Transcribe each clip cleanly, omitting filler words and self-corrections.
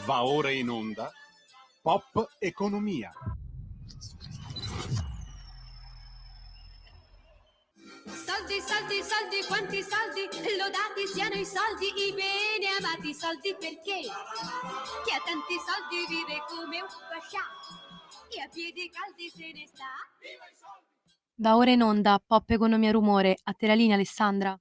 Va ora in onda Pop Economia. Soldi, soldi, soldi, quanti soldi, lodati siano i soldi, i bene amati soldi perché chi ha tanti soldi vive come un pascià e a piedi caldi se ne sta. Va ora in onda Pop Economia Rumore, a te la linea Alessandra.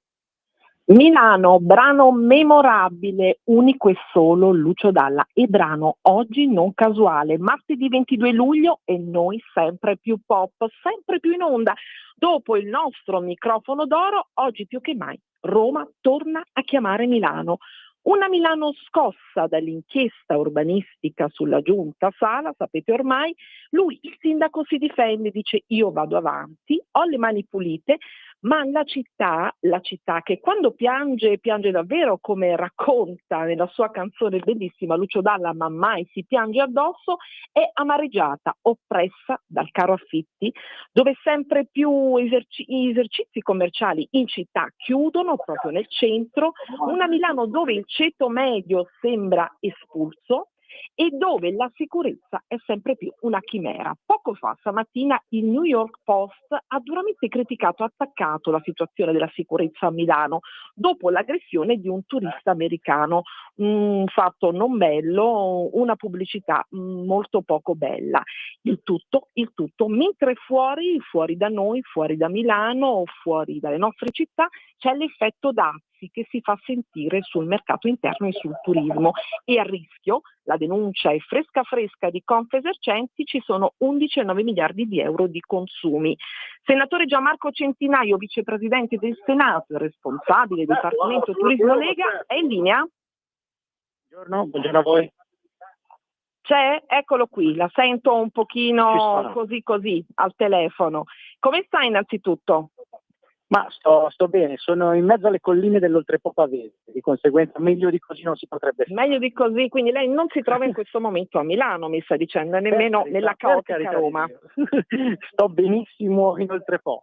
Milano, brano memorabile, unico e solo Lucio Dalla, e brano oggi non casuale, martedì 22 luglio e noi sempre più pop, sempre più in onda. Dopo il nostro microfono d'oro, oggi più che mai Roma torna a chiamare Milano. Una Milano scossa dall'inchiesta urbanistica sulla giunta Sala, sapete ormai, lui, il sindaco, si difende, dice io vado avanti, ho le mani pulite, ma la città che quando piange, piange davvero, come racconta nella sua canzone bellissima Lucio Dalla, ma mai si piange addosso, è amareggiata, oppressa dal caro affitti, dove sempre più esercizi commerciali in città chiudono proprio nel centro, una Milano dove il ceto medio sembra espulso e dove la sicurezza è sempre più una chimera. Poco fa, stamattina, il New York Post ha duramente criticato e attaccato la situazione della sicurezza a Milano dopo l'aggressione di un turista americano, un fatto non bello, una pubblicità molto poco bella. Il tutto mentre fuori da noi, fuori da Milano, fuori dalle nostre città, c'è l'effetto Dazzi che si fa sentire sul mercato interno e sul turismo, e a rischio, la denuncia è fresca di Confesercenti, ci sono 11,9 miliardi di euro di consumi. Senatore Gianmarco Centinaio, vicepresidente del Senato e responsabile del Dipartimento Turismo Lega, è in linea? Buongiorno a voi. C'è? Eccolo qui, la sento un pochino così al telefono. Come sta innanzitutto? Ma sto bene, sono in mezzo alle colline dell'Oltrepo Pavese, di conseguenza meglio di così non si potrebbe fare. Meglio di così, quindi lei non si trova in questo momento a Milano, mi sta dicendo, nemmeno nella caotica Roma. Sto benissimo in Oltrepo.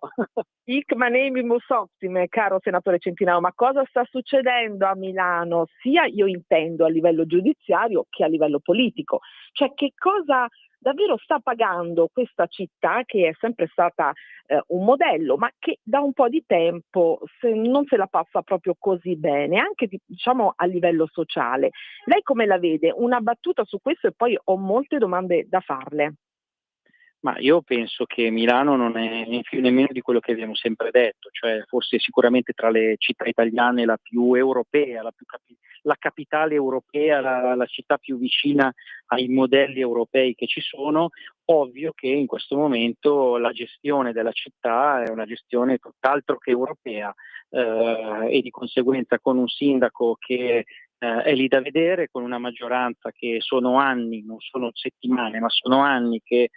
Ich manemi Musottime, caro senatore Centinaio, ma cosa sta succedendo a Milano? Sia, io intendo, a livello giudiziario che a livello politico. Cioè, che cosa davvero sta pagando questa città che è sempre stata un modello, ma che da un po' di tempo non se la passa proprio così bene, anche diciamo a livello sociale. Lei come la vede? Una battuta su questo e poi ho molte domande da farle. Ma io penso che Milano non è nemmeno di quello che abbiamo sempre detto, cioè forse sicuramente tra le città italiane la più europea, la capitale europea, la città più vicina ai modelli europei che ci sono. Ovvio che in questo momento la gestione della città è una gestione tutt'altro che europea e di conseguenza con un sindaco che è lì da vedere, con una maggioranza che sono anni, non sono settimane, ma sono anni che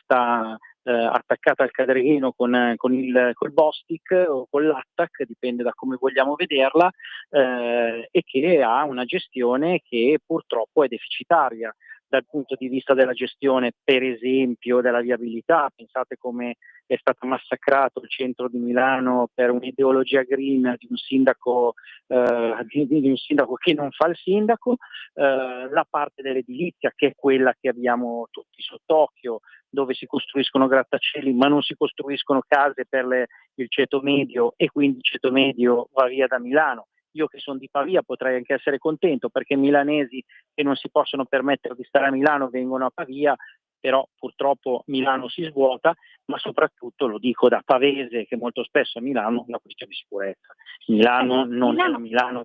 sta attaccata al cadreghino col Bostic o con l'Attac, dipende da come vogliamo vederla, e che ha una gestione che purtroppo è deficitaria dal punto di vista della gestione, per esempio, della viabilità. Pensate come è stato massacrato il centro di Milano per un'ideologia green di un sindaco che non fa il sindaco, la parte dell'edilizia che è quella che abbiamo tutti sott'occhio, dove si costruiscono grattacieli ma non si costruiscono case per il ceto medio, e quindi il ceto medio va via da Milano. Io che sono di Pavia potrei anche essere contento perché milanesi che non si possono permettere di stare a Milano vengono a Pavia, però purtroppo Milano si svuota, ma soprattutto, lo dico da pavese che molto spesso a Milano, la questione di sicurezza. Milano non è la Milano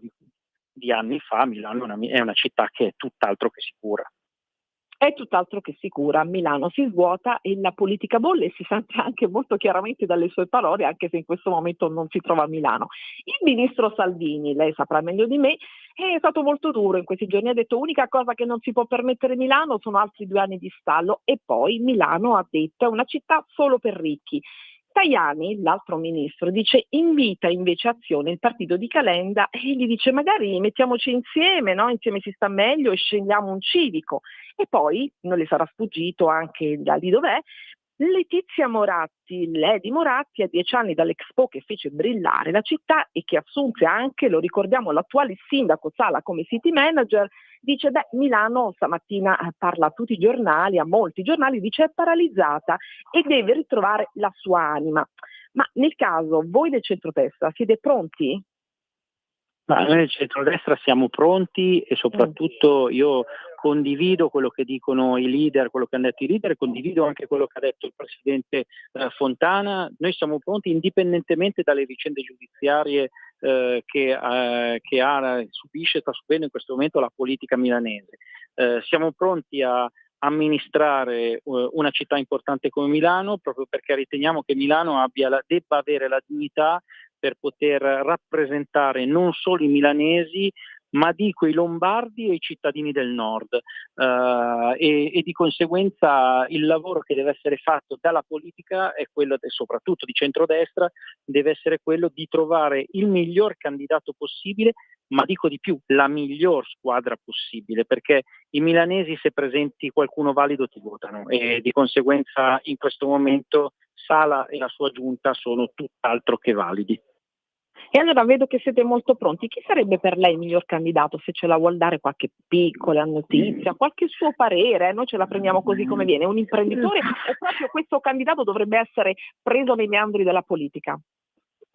di anni fa, Milano è una città che è tutt'altro che sicura. È tutt'altro che sicura, Milano si svuota e la politica bolle, si sente anche molto chiaramente dalle sue parole, anche se in questo momento non si trova a Milano. Il ministro Salvini, lei saprà meglio di me, è stato molto duro in questi giorni, ha detto unica cosa che non si può permettere Milano sono altri 2 anni di stallo, e poi Milano, ha detto, è una città solo per ricchi. Tajani, l'altro ministro, dice invita invece Azione, il partito di Calenda, e gli dice magari mettiamoci insieme, no? Insieme si sta meglio e scegliamo un civico. E poi, non le sarà sfuggito anche da lì dov'è, Letizia Moratti, Lady Moratti, a 10 anni dall'Expo che fece brillare la città e che assunse anche, lo ricordiamo, l'attuale sindaco Sala come city manager, dice Milano stamattina parla a tutti i giornali, a molti giornali, dice è paralizzata e deve ritrovare la sua anima. Ma nel caso voi del centrodestra siete pronti? Ma noi del centrodestra siamo pronti e soprattutto io condivido quello che dicono i leader, quello che hanno detto i leader, e condivido anche quello che ha detto il presidente Fontana. Noi siamo pronti indipendentemente dalle vicende giudiziarie che subisce e sta subendo in questo momento la politica milanese. Siamo pronti a amministrare una città importante come Milano, proprio perché riteniamo che Milano debba avere la dignità per poter rappresentare non solo i milanesi, ma dico i lombardi e i cittadini del nord, e di conseguenza il lavoro che deve essere fatto dalla politica è quello, soprattutto di centrodestra, deve essere quello di trovare il miglior candidato possibile, ma dico di più, la miglior squadra possibile, perché i milanesi, se presenti qualcuno valido, ti votano, e di conseguenza in questo momento Sala e la sua giunta sono tutt'altro che validi. E allora vedo che siete molto pronti. Chi sarebbe per lei il miglior candidato? Se ce la vuol dare qualche piccola notizia, qualche suo parere, noi ce la prendiamo così come viene, un imprenditore o proprio questo candidato dovrebbe essere preso nei meandri della politica?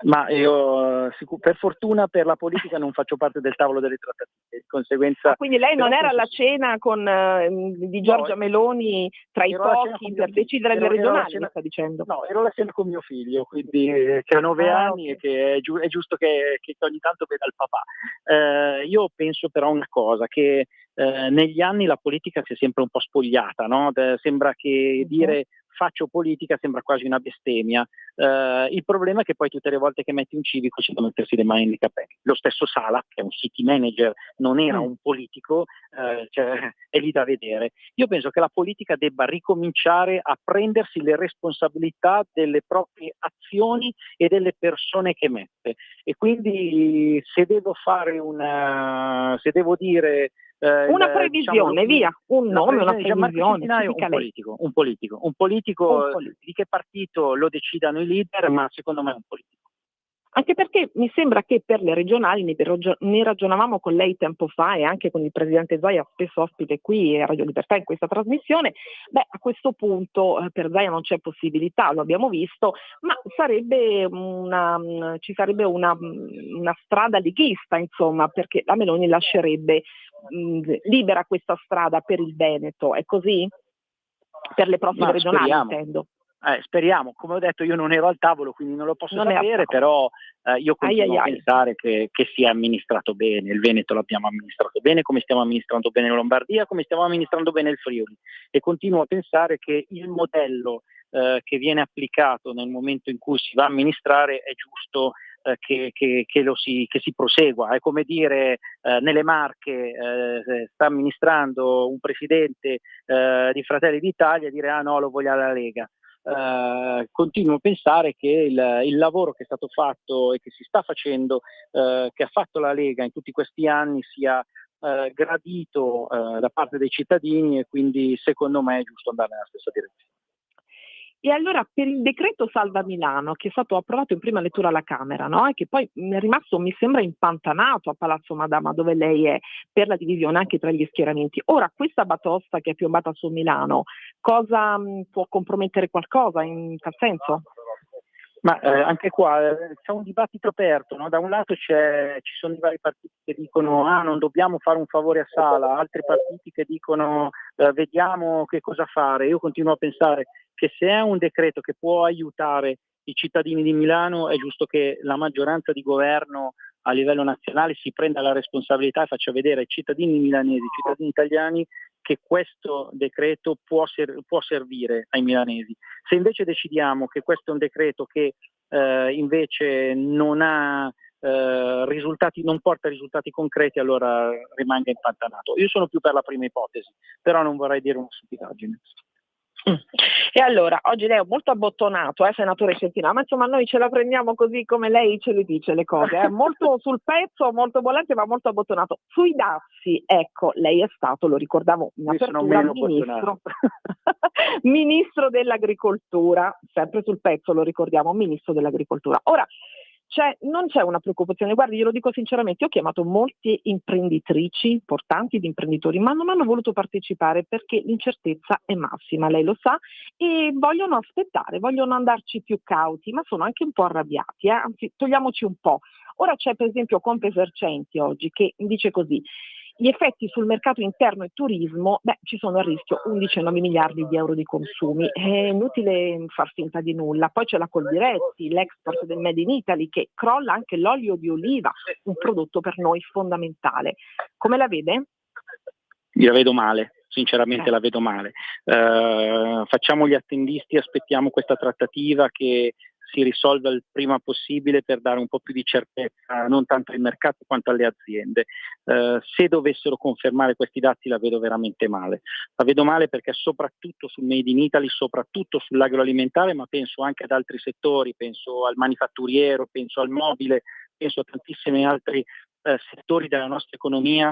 Ma io per fortuna per la politica non faccio parte del tavolo delle trattative, di conseguenza... Quindi lei non era alla cena di Giorgia Meloni tra i pochi per decidere le regionali, mi sta dicendo? No, ero alla cena con mio figlio, quindi che ha 9 anni, okay, e che è giusto che ogni tanto veda il papà. Io penso però una cosa, che negli anni la politica si è sempre un po' spogliata, no? Sembra che dire faccio politica sembra quasi una bestemmia. Il problema è che poi tutte le volte che metti un civico c'è da mettersi le mani nei capelli. Lo stesso Sala, che è un city manager, non era un politico, è lì da vedere. Io penso che la politica debba ricominciare a prendersi le responsabilità delle proprie azioni e delle persone che mette. E quindi se devo dire una previsione, via, un nome, una previsione. Un politico di che partito lo decidano i leader, ma secondo me è un politico. Anche perché mi sembra che per le regionali, ne ragionavamo con lei tempo fa e anche con il presidente Zaia, spesso ospite qui a Radio Libertà in questa trasmissione, a questo punto per Zaia non c'è possibilità, lo abbiamo visto, ma ci sarebbe una strada leghista, insomma, perché la Meloni lascerebbe libera questa strada per il Veneto, è così? Per le prossime regionali, speriamo. Intendo. Speriamo, come ho detto io non ero al tavolo quindi non lo posso sapere, però io continuo a pensare che sia amministrato bene, il Veneto l'abbiamo amministrato bene, come stiamo amministrando bene la Lombardia, come stiamo amministrando bene il Friuli, e continuo a pensare che il modello che viene applicato nel momento in cui si va a amministrare è giusto che si prosegua. È come dire nelle Marche sta amministrando un presidente di Fratelli d'Italia e dire no, lo voglio la Lega. Continuo a pensare che il lavoro che è stato fatto e che si sta facendo, che ha fatto la Lega in tutti questi anni, sia gradito da parte dei cittadini, e quindi secondo me è giusto andare nella stessa direzione. E allora per il decreto Salva Milano, che è stato approvato in prima lettura alla Camera, no? E che poi è rimasto, mi sembra, impantanato a Palazzo Madama, dove lei è, per la divisione anche tra gli schieramenti. Ora, questa batosta che è piombata su Milano, cosa può compromettere qualcosa in tal senso? Ma anche qua c'è un dibattito aperto, no? Da un lato ci sono i vari partiti che dicono non dobbiamo fare un favore a Sala, altri partiti che dicono vediamo che cosa fare. Io continuo a pensare che se è un decreto che può aiutare i cittadini di Milano, è giusto che la maggioranza di governo a livello nazionale si prenda la responsabilità e faccia vedere ai cittadini milanesi, ai cittadini italiani, che questo decreto può servire ai milanesi. Se invece decidiamo che questo è un decreto che invece non ha risultati, non porta risultati concreti, allora rimanga impantanato. Io sono più per la prima ipotesi, però non vorrei dire una stupidaggine. Mm. E allora, oggi lei è molto abbottonato, senatore Centinaio, ma insomma noi ce la prendiamo così come lei ce le dice le cose, molto sul pezzo, molto bollente, ma molto abbottonato. Sui dazi, ecco, lei è stato, lo ricordavo in Io sono apertura, meno ministro, ministro dell'agricoltura, sempre sul pezzo lo ricordiamo, ministro dell'agricoltura. Ora, non c'è una preoccupazione, guardi, glielo dico sinceramente, io ho chiamato molte imprenditrici importanti, di imprenditori, ma non hanno voluto partecipare perché l'incertezza è massima, lei lo sa, e vogliono aspettare, vogliono andarci più cauti, ma sono anche un po' arrabbiati, anzi togliamoci un po'. Ora c'è per esempio Confesercenti oggi che dice così: gli effetti sul mercato interno e turismo, ci sono a rischio 11,9 miliardi di euro di consumi, è inutile far finta di nulla. Poi c'è la Coldiretti, l'export del Made in Italy che crolla anche l'olio di oliva, un prodotto per noi fondamentale. Come la vede? Io la vedo male, sinceramente la vedo male. Facciamo gli attendisti, aspettiamo questa trattativa che si risolva il prima possibile per dare un po' più di certezza non tanto al mercato quanto alle aziende. Se dovessero confermare questi dati la vedo veramente male. La vedo male perché soprattutto sul Made in Italy, soprattutto sull'agroalimentare, ma penso anche ad altri settori, penso al manifatturiero, penso al mobile, penso a tantissimi altri settori della nostra economia,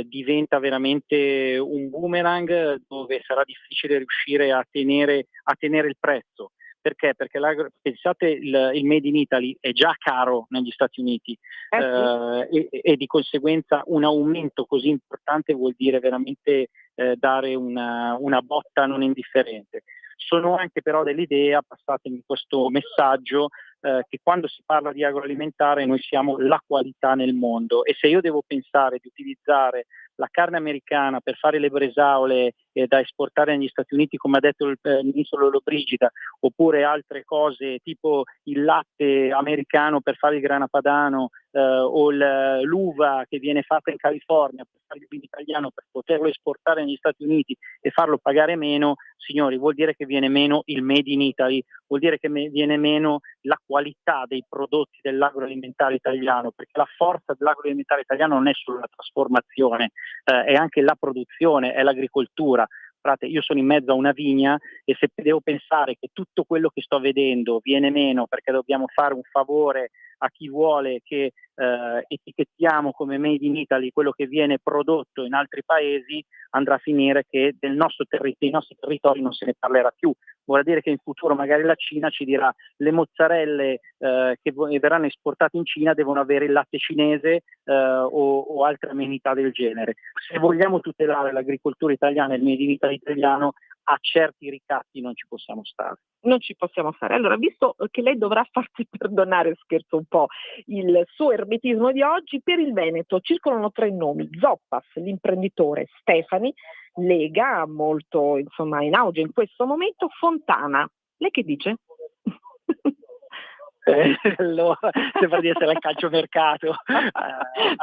diventa veramente un boomerang dove sarà difficile riuscire a tenere il prezzo. Perché? Perché pensate, il Made in Italy è già caro negli Stati Uniti, e di conseguenza un aumento così importante vuol dire veramente dare una botta non indifferente. Sono anche però dell'idea, passatemi questo messaggio, che quando si parla di agroalimentare noi siamo la qualità nel mondo, e se io devo pensare di utilizzare la carne americana per fare le bresaole da esportare negli Stati Uniti, come ha detto il ministro Lollobrigida, oppure altre cose tipo il latte americano per fare il grana padano, o l'uva che viene fatta in California per fare il vino italiano per poterlo esportare negli Stati Uniti e farlo pagare meno, signori, vuol dire che viene meno il Made in Italy, vuol dire che viene meno la qualità dei prodotti dell'agroalimentare italiano, perché la forza dell'agroalimentare italiano non è solo la trasformazione, è anche la produzione, è l'agricoltura. Io sono in mezzo a una vigna e se devo pensare che tutto quello che sto vedendo viene meno perché dobbiamo fare un favore a chi vuole che etichettiamo come Made in Italy quello che viene prodotto in altri paesi, andrà a finire che dei nostri territori non se ne parlerà più. Vuol dire che in futuro magari la Cina ci dirà le mozzarelle che verranno esportate in Cina devono avere il latte cinese o altre amenità del genere. Se vogliamo tutelare l'agricoltura italiana e il Made in Italy italiano, a certi ricatti non ci possiamo stare. Non ci possiamo stare. Allora, visto che lei dovrà farsi perdonare, scherzo un po', il suo ermetismo di oggi, per il Veneto circolano 3 nomi: Zoppas, l'imprenditore, Stefani, Lega, molto insomma in auge in questo momento, Fontana. Lei che dice? Allora, sembra di essere al calciomercato.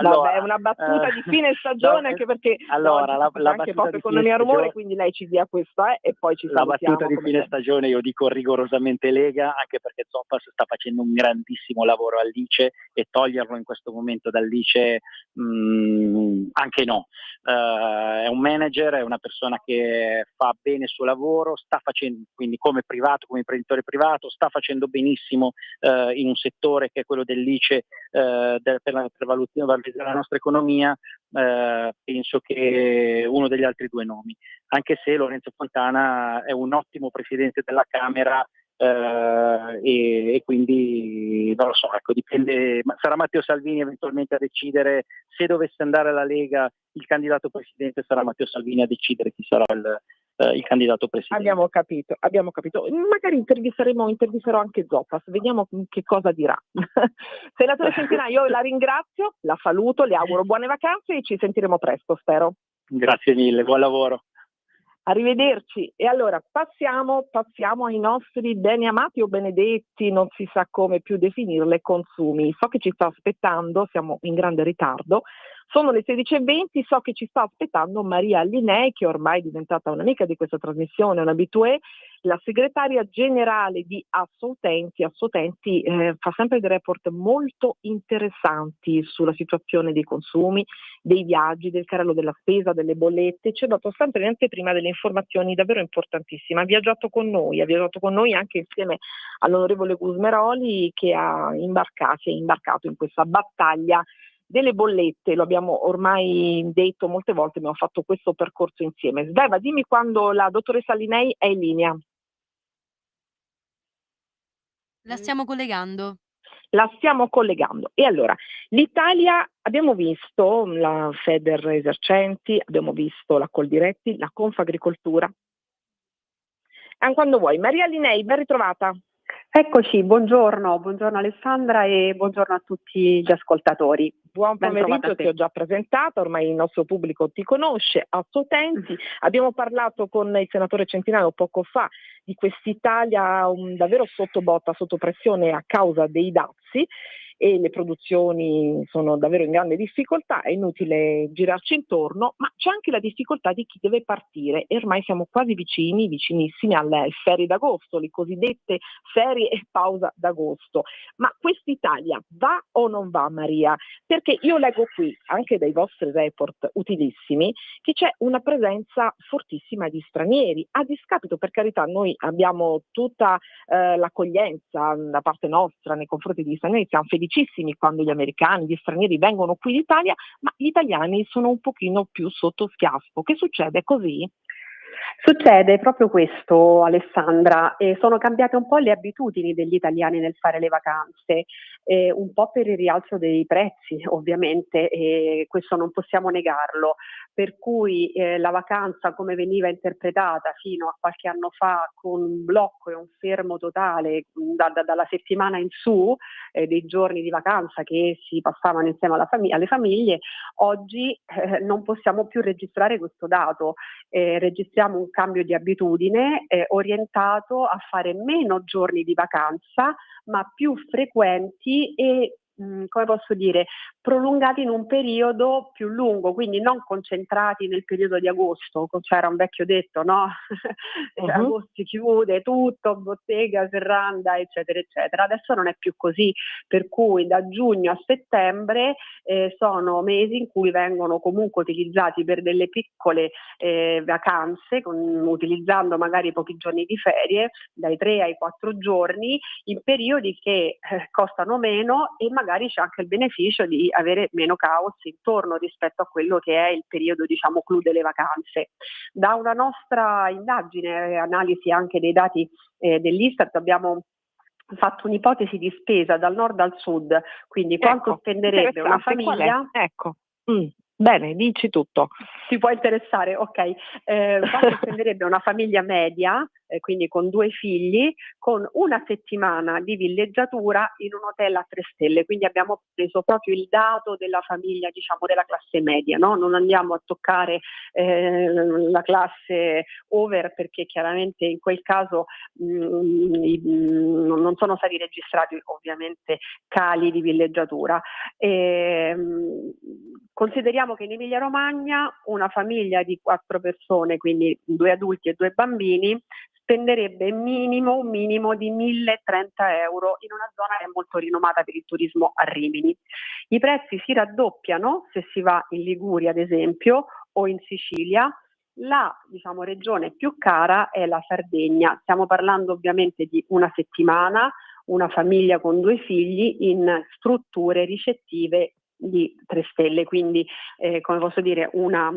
Vabbè, una battuta di fine stagione, anche perché la anche proprio economia rumore, quindi lei ci dia questa e poi ci salutiamo. La battuta di fine stagione io dico rigorosamente Lega, anche perché Zoppas sta facendo un grandissimo lavoro al Lice e toglierlo in questo momento dal Lice anche no. È un manager, è una persona che fa bene il suo lavoro, sta facendo, quindi come imprenditore privato, sta facendo benissimo in un settore che è quello del Lice per valorizzare la nostra economia. Penso che uno degli altri 2 nomi, anche se Lorenzo Fontana è un ottimo presidente della Camera, e quindi non lo so, ecco, dipende, sarà Matteo Salvini eventualmente a decidere. Se dovesse andare alla Lega il candidato presidente, sarà Matteo Salvini a decidere chi sarà il candidato presidente. Abbiamo capito. Magari intervisterò anche Zoppas, vediamo che cosa dirà. Senatore Centinaio, io la ringrazio, la saluto, le auguro buone vacanze e ci sentiremo presto, spero. Grazie mille, buon lavoro. Arrivederci. E allora passiamo ai nostri beni amati o benedetti, non si sa come più definirle, consumi. So che ci sta aspettando, siamo in grande ritardo, sono le 16:20, so che ci sta aspettando Maria Linei, che ormai è diventata un'amica di questa trasmissione, un habitué. la segretaria generale di Assoutenti. Assoutenti fa sempre dei report molto interessanti sulla situazione dei consumi, dei viaggi, del carrello della spesa, delle bollette. Ci ha dato sempre in anteprima delle informazioni davvero importantissime. Ha viaggiato con noi anche insieme all'onorevole Gusmeroli, che è imbarcato in questa battaglia delle bollette. Lo abbiamo ormai detto molte volte, abbiamo fatto questo percorso insieme. Sveva, dimmi quando la dottoressa Linei è in linea. La stiamo collegando. La stiamo collegando. E allora, l'Italia, abbiamo visto la Feder Esercenti, abbiamo visto la Coldiretti, la Confagricoltura. Quando vuoi. Maria Linei, ben ritrovata. Eccoci, buongiorno Alessandra e buongiorno a tutti gli ascoltatori. Buon pomeriggio, ti ho già presentato, ormai il nostro pubblico ti conosce, Assoutenti. Abbiamo parlato con il senatore Centinaio poco fa di quest'Italia davvero sotto botta, sotto pressione a causa dei dazi, e le produzioni sono davvero in grande difficoltà, è inutile girarci intorno, ma c'è anche la difficoltà di chi deve partire e ormai siamo quasi vicinissimi alle ferie d'agosto, le cosiddette ferie e pausa d'agosto. Ma quest'Italia va o non va, Maria? Perché io leggo qui, anche dai vostri report utilissimi, che c'è una presenza fortissima di stranieri, a discapito, per carità, noi abbiamo tutta l'accoglienza da parte nostra nei confronti degli stranieri, siamo felicissimi quando gli americani, gli stranieri vengono qui in Italia, ma gli italiani sono un pochino più sotto schiaffo. Che succede così? Succede proprio questo, Alessandra, sono cambiate un po' le abitudini degli italiani nel fare le vacanze, un po' per il rialzo dei prezzi ovviamente, e questo non possiamo negarlo, per cui la vacanza come veniva interpretata fino a qualche anno fa, con un blocco e un fermo totale dalla settimana in su, dei giorni di vacanza che si passavano insieme alle famiglie, oggi non possiamo più registrare questo dato. Registriamo un cambio di abitudine orientato a fare meno giorni di vacanza, ma più frequenti e come posso dire, prolungati in un periodo più lungo, quindi non concentrati nel periodo di agosto. C'era un vecchio detto, no? Agosto si chiude tutto, bottega, serranda, eccetera, eccetera. Adesso non è più così, per cui da giugno a settembre sono mesi in cui vengono comunque utilizzati per delle piccole vacanze, utilizzando magari pochi giorni di ferie, dai 3 ai 4 giorni, in periodi che costano meno, e magari c'è anche il beneficio di avere meno caos intorno rispetto a quello che è il periodo, diciamo, clou delle vacanze. Da una nostra indagine, analisi anche dei dati dell'Istat, abbiamo fatto un'ipotesi di spesa dal nord al sud, quindi quanto spenderebbe una famiglia. Bene, dici tutto. Ti può interessare? Ok. Quanto spenderebbe una famiglia media, quindi con 2 figli, con una settimana di villeggiatura in un hotel a 3 stelle? Quindi abbiamo preso proprio il dato della famiglia, diciamo, della classe media, no? Non andiamo a toccare la classe over, perché chiaramente in quel caso non sono stati registrati ovviamente cali di villeggiatura. Consideriamo che in Emilia Romagna una famiglia di 4 persone, quindi 2 adulti e 2 bambini, spenderebbe un minimo di 1.030 euro in una zona che è molto rinomata per il turismo a Rimini. I prezzi si raddoppiano se si va in Liguria, ad esempio, o in Sicilia. La, diciamo, regione più cara è la Sardegna. Stiamo parlando ovviamente di una settimana, una famiglia con 2 figli in strutture ricettive di 3 stelle, quindi come posso dire, una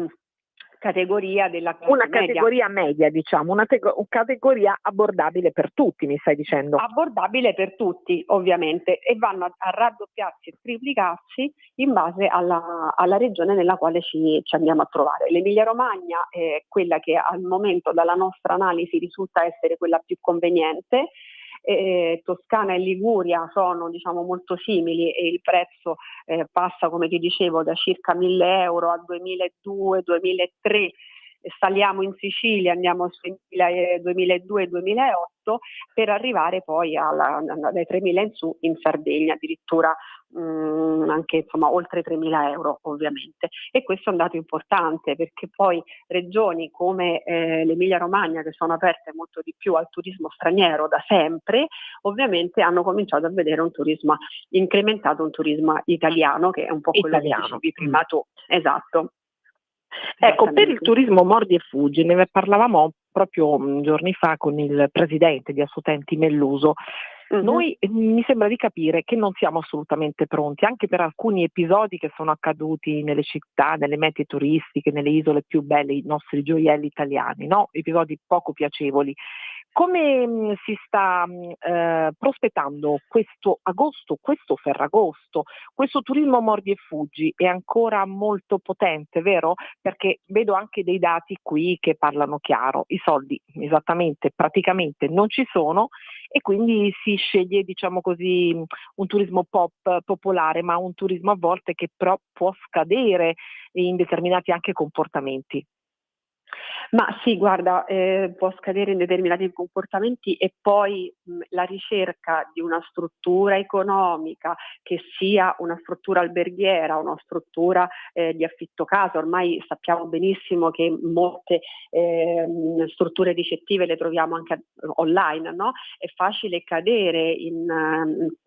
categoria della classe una categoria media, diciamo, una categoria abbordabile per tutti, mi stai dicendo? Abbordabile per tutti, ovviamente, e vanno a raddoppiarsi e triplicarsi in base alla regione nella quale ci andiamo a trovare. L'Emilia Romagna è quella che al momento dalla nostra analisi risulta essere quella più conveniente. Toscana e Liguria sono, diciamo, molto simili, e il prezzo passa, come ti dicevo, da circa 1.000 euro a 2.200-2.003. Saliamo in Sicilia, andiamo sui 2002-2008, per arrivare poi dai 3.000 in su in Sardegna, addirittura anche insomma oltre 3.000 euro ovviamente, e questo è un dato importante perché poi regioni come l'Emilia Romagna, che sono aperte molto di più al turismo straniero da sempre, ovviamente hanno cominciato a vedere un turismo incrementato, un turismo italiano, che è un po' quello che dicevi prima tu. Esatto. Ecco, per il turismo mordi e fuggi ne parlavamo proprio giorni fa con il presidente di Assoutenti Melluso. Noi mi sembra di capire che non siamo assolutamente pronti, anche per alcuni episodi che sono accaduti nelle città, nelle mete turistiche, nelle isole più belle, i nostri gioielli italiani, no? Episodi poco piacevoli. Come si sta prospettando questo agosto, questo Ferragosto? Questo turismo mordi e fuggi è ancora molto potente, vero? Perché vedo anche dei dati qui che parlano chiaro, i soldi esattamente, praticamente non ci sono, e quindi si sceglie, diciamo così, un turismo popolare, ma un turismo a volte che però può scadere in determinati anche comportamenti. Ma sì, guarda, può scadere in determinati comportamenti, e poi la ricerca di una struttura economica che sia una struttura alberghiera, una struttura di affitto casa. Ormai sappiamo benissimo che molte strutture ricettive le troviamo anche online, no? È facile cadere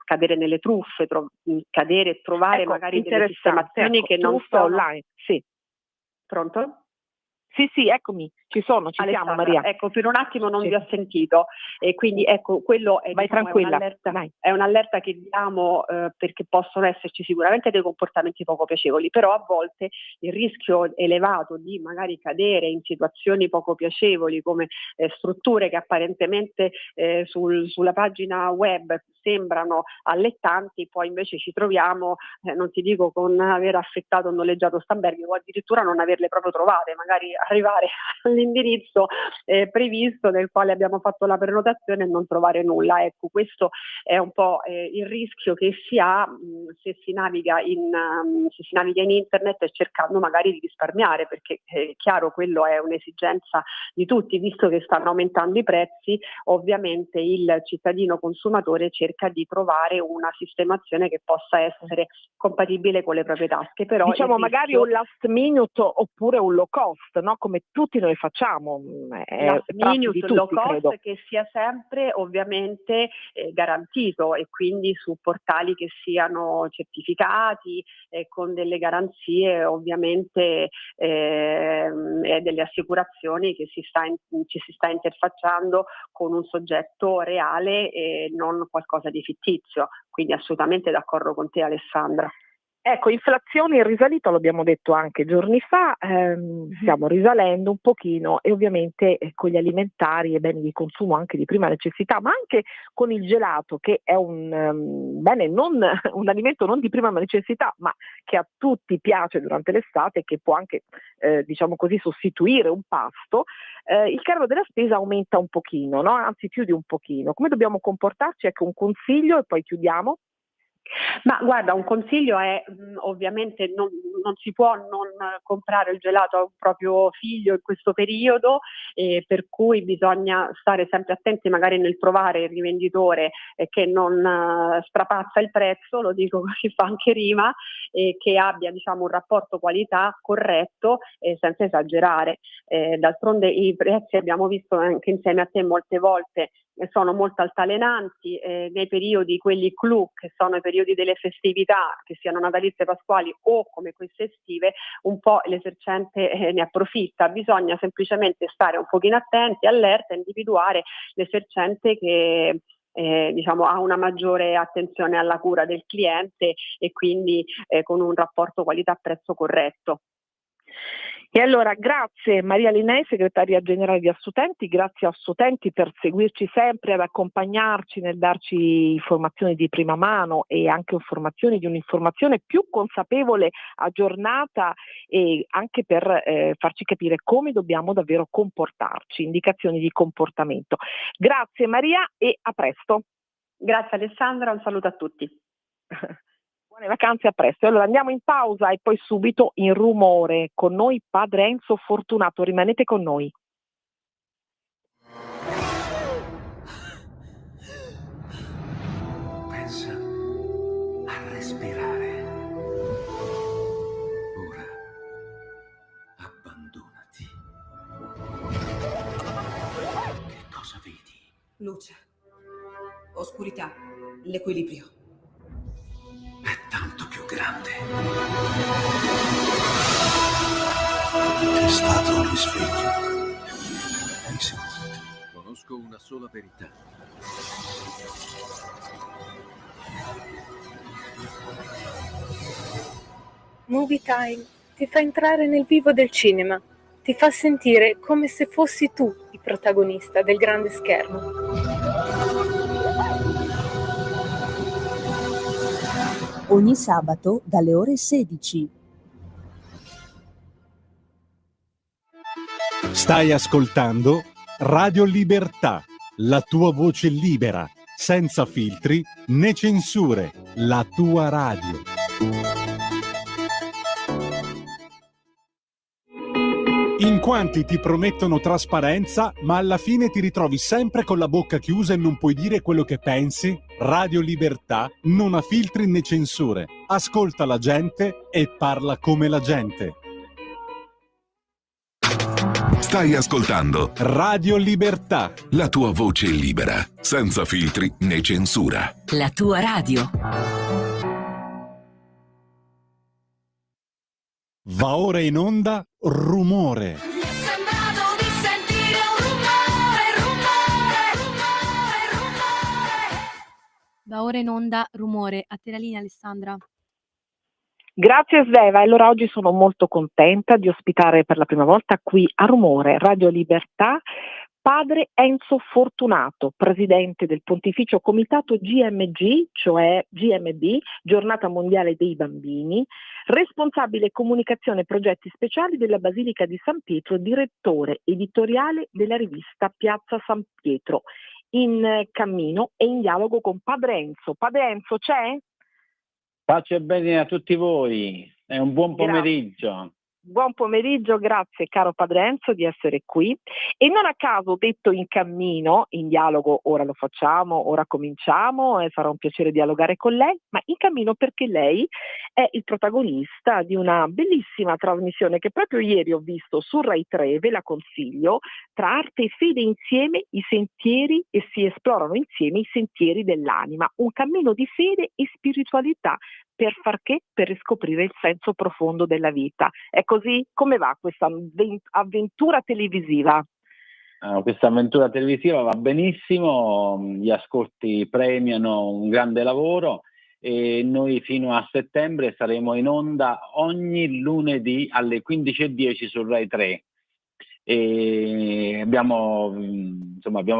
cadere nelle truffe, trovare magari delle sistemazioni che non sono online. Sì. Pronto? Sì, eccomi, ci siamo Maria. Ecco, per un attimo non vi ho sentito, e quindi ecco, quello è, vai, diciamo, tranquilla, è un'allerta che diamo perché possono esserci sicuramente dei comportamenti poco piacevoli, però a volte il rischio elevato di magari cadere in situazioni poco piacevoli, come strutture che apparentemente sulla pagina web sembrano allettanti, poi invece ci troviamo, non ti dico con aver affittato o noleggiato stamberghi, o addirittura non averle proprio trovate, magari arrivare all'indirizzo previsto nel quale abbiamo fatto la prenotazione e non trovare nulla. Ecco, questo è un po' il rischio che si ha se si naviga in internet cercando magari di risparmiare, perché è chiaro, quello è un'esigenza di tutti, visto che stanno aumentando i prezzi. Ovviamente il cittadino consumatore cerca di trovare una sistemazione che possa essere compatibile con le proprie tasche, però diciamo magari un last minute oppure un low cost, no? Come tutti noi facciamo, last minute, tutti, low cost, credo, che sia sempre ovviamente garantito, e quindi su portali che siano certificati, con delle garanzie ovviamente e delle assicurazioni che ci si sta interfacciando con un soggetto reale e non qualcosa di fittizio. Quindi assolutamente d'accordo con te, Alessandra. Ecco, inflazione in risalita, l'abbiamo detto anche giorni fa, stiamo risalendo un pochino, e ovviamente con gli alimentari e beni di consumo anche di prima necessità, ma anche con il gelato, che è un bene un alimento non di prima necessità, ma che a tutti piace durante l'estate, che può anche diciamo così sostituire un pasto. Il caro della spesa aumenta un pochino, no? Anzi più di un pochino. Come dobbiamo comportarci? Ecco, un consiglio e poi chiudiamo. Ma guarda, un consiglio è ovviamente non si può non comprare il gelato a un proprio figlio in questo periodo, per cui bisogna stare sempre attenti magari nel trovare il rivenditore che non strapazza il prezzo, lo dico così fa anche rima, e che abbia, diciamo, un rapporto qualità corretto senza esagerare. D'altronde i prezzi, abbiamo visto anche insieme a te molte volte, sono molto altalenanti nei periodi quelli clou, che sono i periodi delle festività, che siano natalizie, pasquali o come queste estive. Un po' l'esercente ne approfitta. Bisogna semplicemente stare un pochino attenti, allerta, individuare l'esercente che diciamo ha una maggiore attenzione alla cura del cliente e quindi con un rapporto qualità-prezzo corretto. E allora grazie Maria Linei, segretaria generale di Assoutenti, grazie a Assoutenti per seguirci sempre, ad accompagnarci nel darci informazioni di prima mano e anche informazioni di un'informazione più consapevole, aggiornata, e anche per farci capire come dobbiamo davvero comportarci, indicazioni di comportamento. Grazie Maria e a presto. Grazie Alessandra, un saluto a tutti. Buone vacanze, a presto. Allora andiamo in pausa e poi subito in rumore. Con noi padre Enzo Fortunato, rimanete con noi. Pensa a respirare. Luce, oscurità, l'equilibrio. È tanto più grande. C'è stato un risveglio. Hai sentito? Conosco una sola verità. Movie Time ti fa entrare nel vivo del cinema, ti fa sentire come se fossi tu il protagonista del grande schermo. Ogni sabato dalle ore 16. Stai ascoltando Radio Libertà, la tua voce libera, senza filtri né censure, la tua radio. In quanti ti promettono trasparenza, ma alla fine ti ritrovi sempre con la bocca chiusa e non puoi dire quello che pensi? Radio Libertà non ha filtri né censure. Ascolta la gente e parla come la gente. Stai ascoltando Radio Libertà, la tua voce libera, senza filtri né censura. La tua radio. Va ora in onda Rumore. Va ora in onda Rumore. A te la linea, Alessandra. Grazie Sveva, e allora oggi sono molto contenta di ospitare per la prima volta qui a Rumore, Radio Libertà, padre Enzo Fortunato, presidente del Pontificio Comitato GMG, cioè GMB, Giornata Mondiale dei Bambini, responsabile comunicazione e progetti speciali della Basilica di San Pietro, direttore editoriale della rivista Piazza San Pietro, in cammino e in dialogo con padre Enzo. Padre Enzo c'è? Pace e bene a tutti voi, è un buon pomeriggio. Buon pomeriggio, grazie caro padre Enzo di essere qui. E non a caso detto in cammino, in dialogo, ora lo facciamo, ora cominciamo e sarà un piacere dialogare con lei, ma in cammino perché lei è il protagonista di una bellissima trasmissione che proprio ieri ho visto su Rai 3, ve la consiglio, tra arte e fede insieme i sentieri e si esplorano insieme i sentieri dell'anima, un cammino di fede e spiritualità. Per far che? Per riscoprire il senso profondo della vita. È così? Come va questa avventura televisiva? Questa avventura televisiva va benissimo, gli ascolti premiano un grande lavoro e noi fino a settembre saremo in onda ogni lunedì alle 15:10 su Rai 3. E abbiamo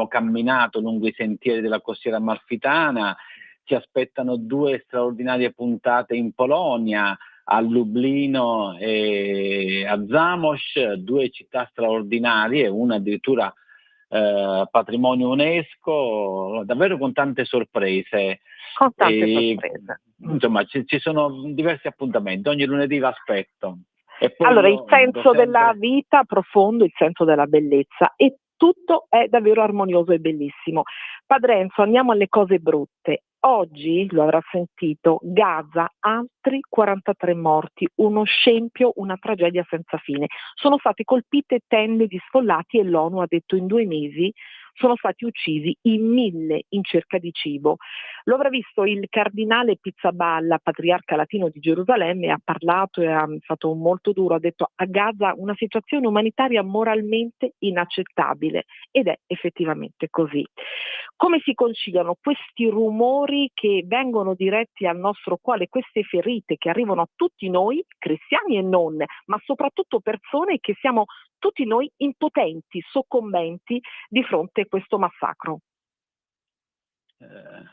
camminato lungo i sentieri della costiera amalfitana. Ci aspettano 2 straordinarie puntate in Polonia, a Lublino e a Zamość, 2 città straordinarie, una addirittura patrimonio UNESCO, davvero con tante sorprese. Con tante sorprese. Insomma, ci sono diversi appuntamenti, ogni lunedì l'aspetto. E poi allora, il senso della vita profondo, il senso della bellezza, e tutto è davvero armonioso e bellissimo. Padre Enzo, andiamo alle cose brutte. Oggi, lo avrà sentito, Gaza, altri 43 morti, uno scempio, una tragedia senza fine. Sono state colpite tende di sfollati e l'ONU ha detto in 2 mesi sono stati uccisi in 1000 in cerca di cibo. Lo avrà visto il cardinale Pizzaballa, patriarca latino di Gerusalemme, ha parlato e ha stato molto duro, ha detto a Gaza una situazione umanitaria moralmente inaccettabile, ed è effettivamente così. Come si conciliano questi rumori che vengono diretti al nostro cuore, queste ferite che arrivano a tutti noi, cristiani e non, ma soprattutto persone che siamo tutti noi impotenti, soccombenti di fronte a questo massacro?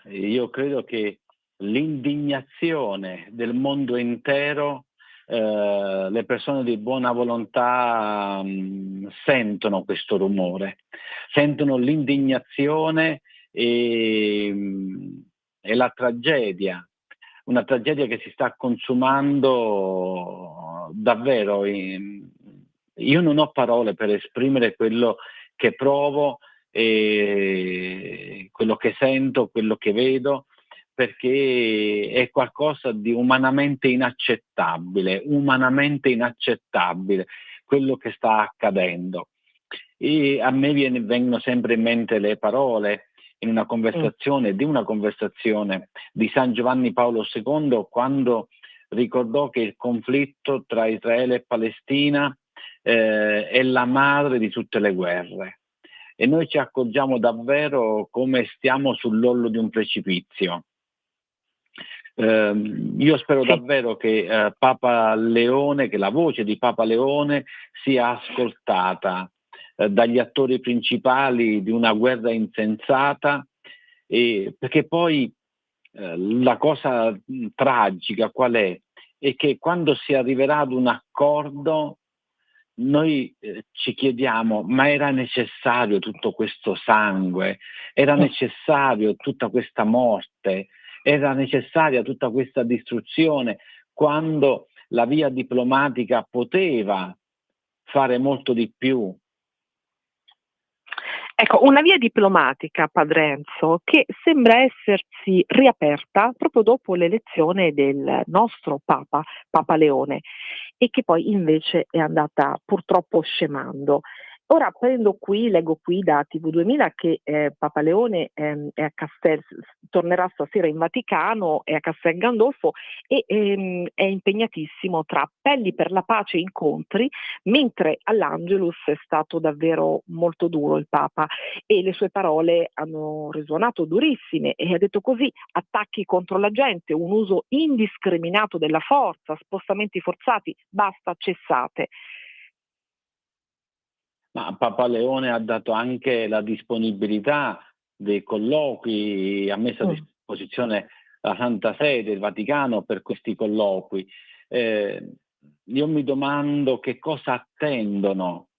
Io credo che l'indignazione del mondo intero, le persone di buona volontà sentono questo rumore, sentono l'indignazione e la tragedia, una tragedia che si sta consumando davvero. Io non ho parole per esprimere quello che provo, quello che sento, quello che vedo, perché è qualcosa di umanamente inaccettabile quello che sta accadendo. E a me vengono sempre in mente le parole in una conversazione di San Giovanni Paolo II, quando ricordò che il conflitto tra Israele e Palestina è la madre di tutte le guerre, e noi ci accorgiamo davvero come stiamo sull'orlo di un precipizio. Io spero davvero che Papa Leone, che la voce di Papa Leone sia ascoltata dagli attori principali di una guerra insensata, perché poi la cosa tragica qual è? È che quando si arriverà ad un accordo noi ci chiediamo: ma era necessario tutto questo sangue? Era necessario tutta questa morte? Era necessaria tutta questa distruzione, quando la via diplomatica poteva fare molto di più? Ecco, una via diplomatica, Padre Enzo, che sembra essersi riaperta proprio dopo l'elezione del nostro Papa, Papa Leone, e che poi invece è andata purtroppo scemando. Ora leggo qui da TV2000 che Papa Leone tornerà stasera in Vaticano, è a Castel Gandolfo e è impegnatissimo tra appelli per la pace e incontri, mentre all'Angelus è stato davvero molto duro il Papa e le sue parole hanno risuonato durissime, e ha detto così: attacchi contro la gente, un uso indiscriminato della forza, spostamenti forzati, basta, cessate. Ma Papa Leone ha dato anche la disponibilità dei colloqui, ha messo a disposizione la Santa Sede, il Vaticano, per questi colloqui. Io mi domando che cosa attendono.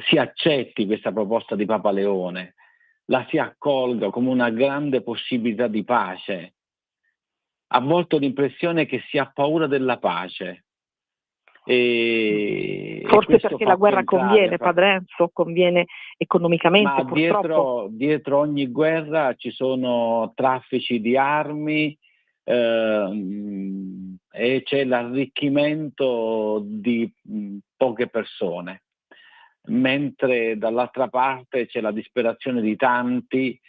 Si accetti questa proposta di Papa Leone, la si accolga come una grande possibilità di pace. A volte ho l'impressione che si ha paura della pace. Forse perché la guerra conviene, Padre Enzo, conviene economicamente, ma purtroppo. Dietro ogni guerra ci sono traffici di armi e c'è l'arricchimento di poche persone, mentre dall'altra parte c'è la disperazione di tanti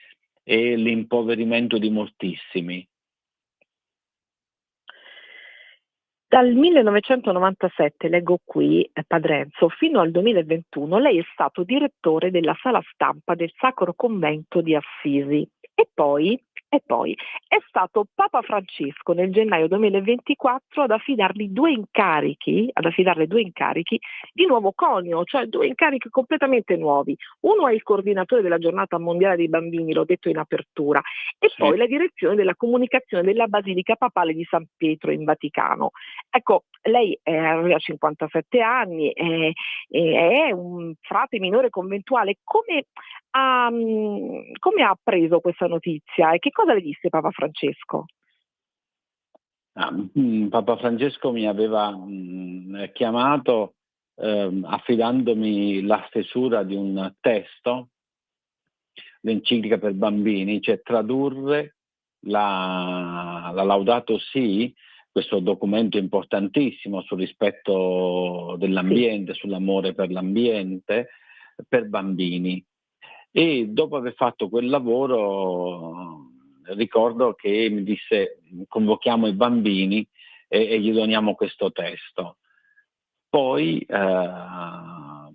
e l'impoverimento di moltissimi. Dal 1997, leggo qui, Padre Enzo, fino al 2021 lei è stato direttore della sala stampa del Sacro Convento di Assisi e poi è stato Papa Francesco nel gennaio 2024 ad affidarle due incarichi di nuovo conio, cioè due incarichi completamente nuovi. Uno è il coordinatore della giornata mondiale dei bambini, l'ho detto in apertura, e poi la direzione della comunicazione della Basilica Papale di San Pietro in Vaticano. Ecco, lei aveva 57 anni, è un frate minore conventuale. Come ha appreso questa notizia e che cosa le disse Papa Francesco? Papa Francesco mi aveva chiamato affidandomi la stesura di un testo, l'enciclica per bambini, cioè tradurre la Laudato Si, questo documento importantissimo sul rispetto dell'ambiente, sull'amore per l'ambiente, per bambini. E dopo aver fatto quel lavoro ricordo che mi disse: convochiamo i bambini e gli doniamo questo testo. Poi Papa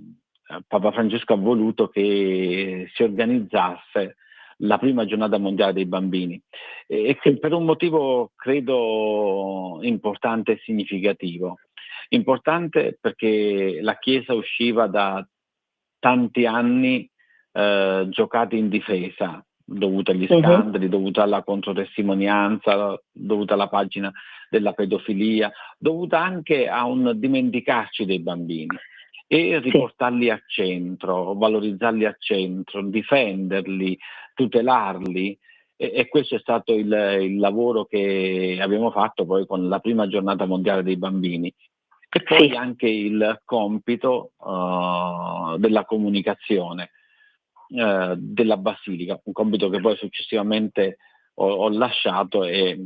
Francesco ha voluto che si organizzasse la prima giornata mondiale dei bambini, e per un motivo credo importante e significativo. Importante perché la Chiesa usciva da tanti anni giocati in difesa, dovuta agli scandali, dovuta alla controtestimonianza, dovuta alla pagina della pedofilia, dovuta anche a un dimenticarci dei bambini e riportarli a centro, valorizzarli a centro, difenderli, tutelarli, e questo è stato il lavoro che abbiamo fatto poi con la prima giornata mondiale dei bambini. E poi anche il compito della comunicazione della Basilica, un compito che poi successivamente ho lasciato, e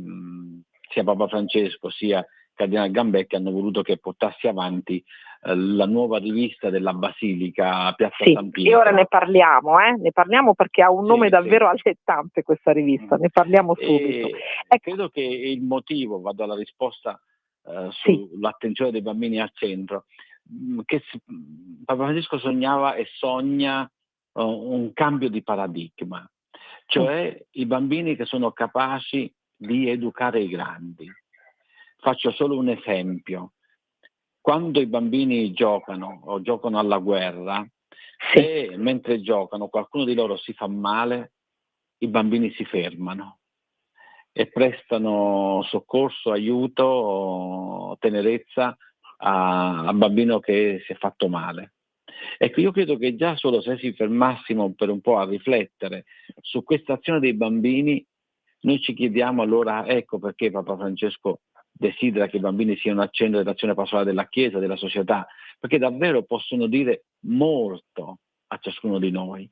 sia Papa Francesco sia Cardinale Gambecchi hanno voluto che portassi avanti la nuova rivista della Basilica, Piazza Sì, San Pietro. e ora ne parliamo perché ha un nome davvero allettante questa rivista, ne parliamo subito. Credo che il motivo, vado alla risposta sull'attenzione dei bambini al centro, che Papa Francesco sognava e sogna un cambio di paradigma, cioè i bambini che sono capaci di educare i grandi. Faccio solo un esempio. Quando i bambini giocano o giocano alla guerra, se mentre giocano qualcuno di loro si fa male, i bambini si fermano e prestano soccorso, aiuto, tenerezza al bambino che si è fatto male. Ecco, io credo che già solo se ci fermassimo per un po' a riflettere su questa azione dei bambini, noi ci chiediamo allora, ecco perché Papa Francesco desidera che i bambini siano al centro dell'azione pastorale della Chiesa, della società, perché davvero possono dire molto a ciascuno di noi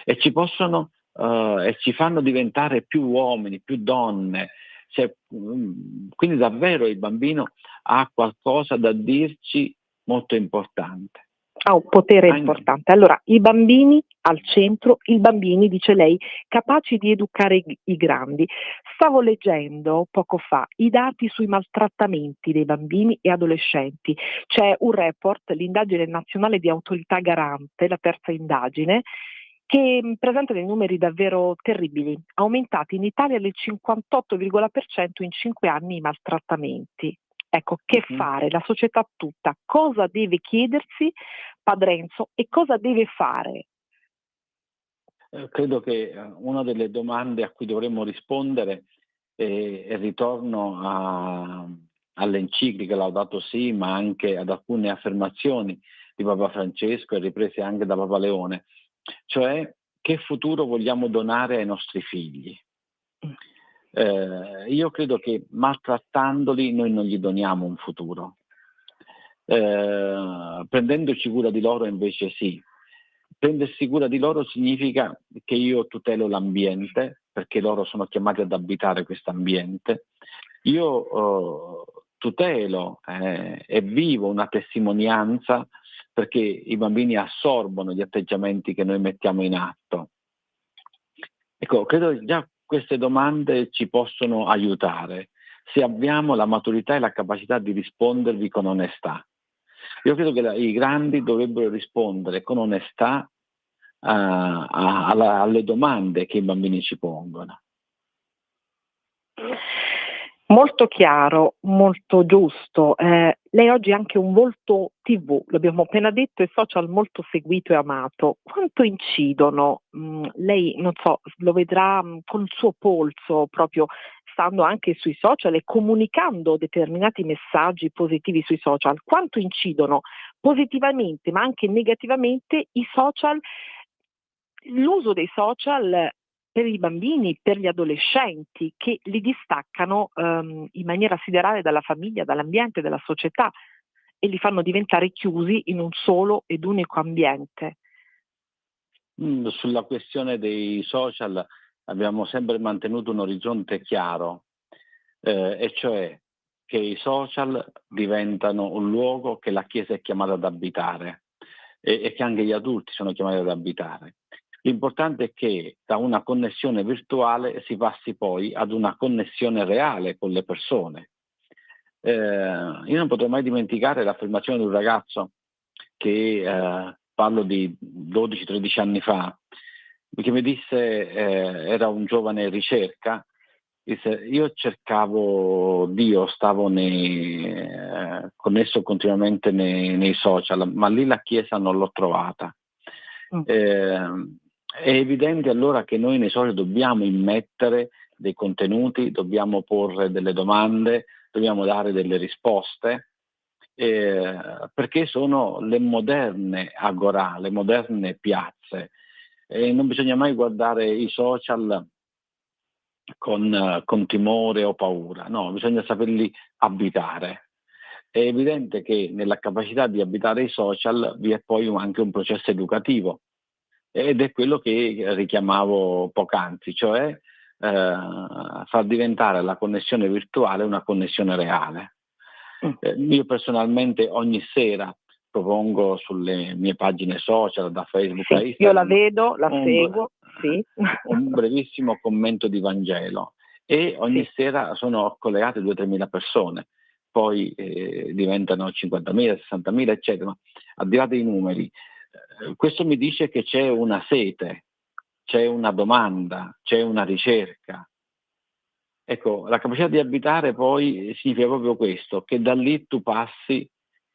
e ci possono e ci fanno diventare più uomini, più donne. Quindi davvero il bambino ha qualcosa da dirci molto importante. Ha un potere importante. Allora, i bambini al centro, i bambini, dice lei, capaci di educare i grandi. Stavo leggendo poco fa i dati sui maltrattamenti dei bambini e adolescenti. C'è un report, l'indagine nazionale di autorità garante, la terza indagine, che presenta dei numeri davvero terribili, aumentati in Italia del 58,% in 5 anni i maltrattamenti. Ecco, che fare? La società tutta cosa deve chiedersi, Padre Enzo, e cosa deve fare? Credo che una delle domande a cui dovremmo rispondere è il ritorno all'enciclica Laudato Si, ma anche ad alcune affermazioni di Papa Francesco e riprese anche da Papa Leone, cioè che futuro vogliamo donare ai nostri figli. Io credo che maltrattandoli noi non gli doniamo un futuro, prendendoci cura di loro invece sì. Prendersi cura di loro significa che io tutelo l'ambiente, perché loro sono chiamati ad abitare questo ambiente. Io tutelo e vivo una testimonianza perché i bambini assorbono gli atteggiamenti che noi mettiamo in atto. Ecco, credo che già queste domande ci possono aiutare se abbiamo la maturità e la capacità di rispondervi con onestà. Io credo che i grandi dovrebbero rispondere con onestà alle domande che i bambini ci pongono. Molto chiaro, molto giusto. Lei oggi ha anche un volto TV, l'abbiamo appena detto, e social molto seguito e amato. Quanto incidono? Lei, non so, lo vedrà con il suo polso, proprio stando anche sui social e comunicando determinati messaggi positivi sui social. Quanto incidono positivamente, ma anche negativamente, i social, l'uso dei social per i bambini, per gli adolescenti, che li distaccano in maniera siderale dalla famiglia, dall'ambiente, dalla società, e li fanno diventare chiusi in un solo ed unico ambiente. Sulla questione dei social abbiamo sempre mantenuto un orizzonte chiaro, e cioè che i social diventano un luogo che la Chiesa è chiamata ad abitare e che anche gli adulti sono chiamati ad abitare. L'importante è che da una connessione virtuale si passi poi ad una connessione reale con le persone. Io non potrò mai dimenticare l'affermazione di un ragazzo che parlo di 12-13 anni fa, che mi disse, era un giovane in ricerca, disse: io cercavo Dio, stavo connesso continuamente nei social, ma lì la Chiesa non l'ho trovata. È evidente allora che noi nei social dobbiamo immettere dei contenuti, dobbiamo porre delle domande, dobbiamo dare delle risposte, perché sono le moderne agorà, le moderne piazze. Non bisogna mai guardare i social con timore o paura, no, bisogna saperli abitare. È evidente che nella capacità di abitare i social vi è poi anche un processo educativo, ed è quello che richiamavo poc'anzi, cioè far diventare la connessione virtuale una connessione reale. Io personalmente ogni sera propongo sulle mie pagine social, da Facebook a Sì, Instagram. io la vedo, la seguo, sì. Un brevissimo commento di Vangelo, e ogni Sì. sera sono collegate 2-3 mila persone, poi diventano 50.000, 60.000, eccetera. Ma al di là dei numeri, questo mi dice che c'è una sete, c'è una domanda, c'è una ricerca. Ecco, la capacità di abitare poi significa proprio questo, che da lì tu passi,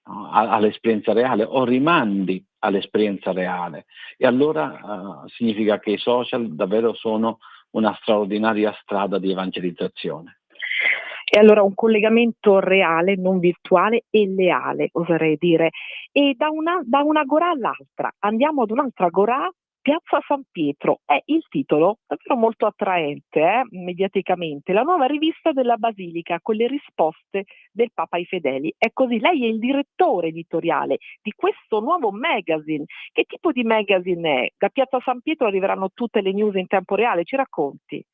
no, all'esperienza reale, o rimandi all'esperienza reale. E allora significa che i social davvero sono una straordinaria strada di evangelizzazione. E allora un collegamento reale, non virtuale, e leale, oserei dire. E da una agorà all'altra, andiamo ad un'altra agorà, Piazza San Pietro. È il titolo davvero molto attraente, mediaticamente. La nuova rivista della Basilica con le risposte del Papa ai fedeli. È così, lei è il direttore editoriale di questo nuovo magazine. Che tipo di magazine è? Da Piazza San Pietro arriveranno tutte le news in tempo reale, ci racconti?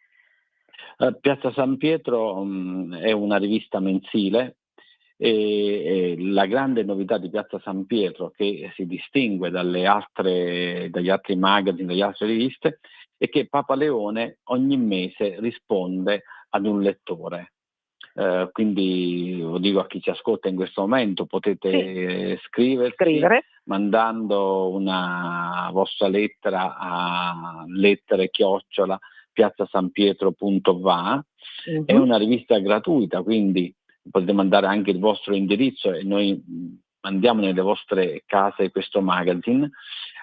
Piazza San Pietro è una rivista mensile, e la grande novità di Piazza San Pietro, che si distingue dagli altri magazine, dalle altre riviste, è che Papa Leone ogni mese risponde ad un lettore. Quindi lo dico a chi ci ascolta in questo momento, potete scrivere mandando una vostra lettera a lettere@piazzasanpietro.va. È una rivista gratuita, quindi potete mandare anche il vostro indirizzo e noi mandiamo nelle vostre case questo magazine.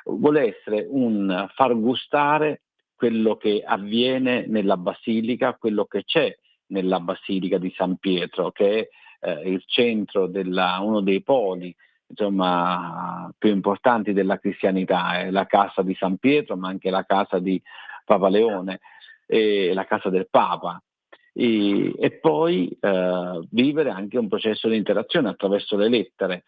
Vuole essere un far gustare quello che avviene nella Basilica, quello che c'è nella Basilica di San Pietro, che è il centro uno dei poli, insomma, più importanti della cristianità. È la casa di San Pietro, ma anche la casa di Papa Leone e la casa del Papa. E poi vivere anche un processo di interazione attraverso le lettere.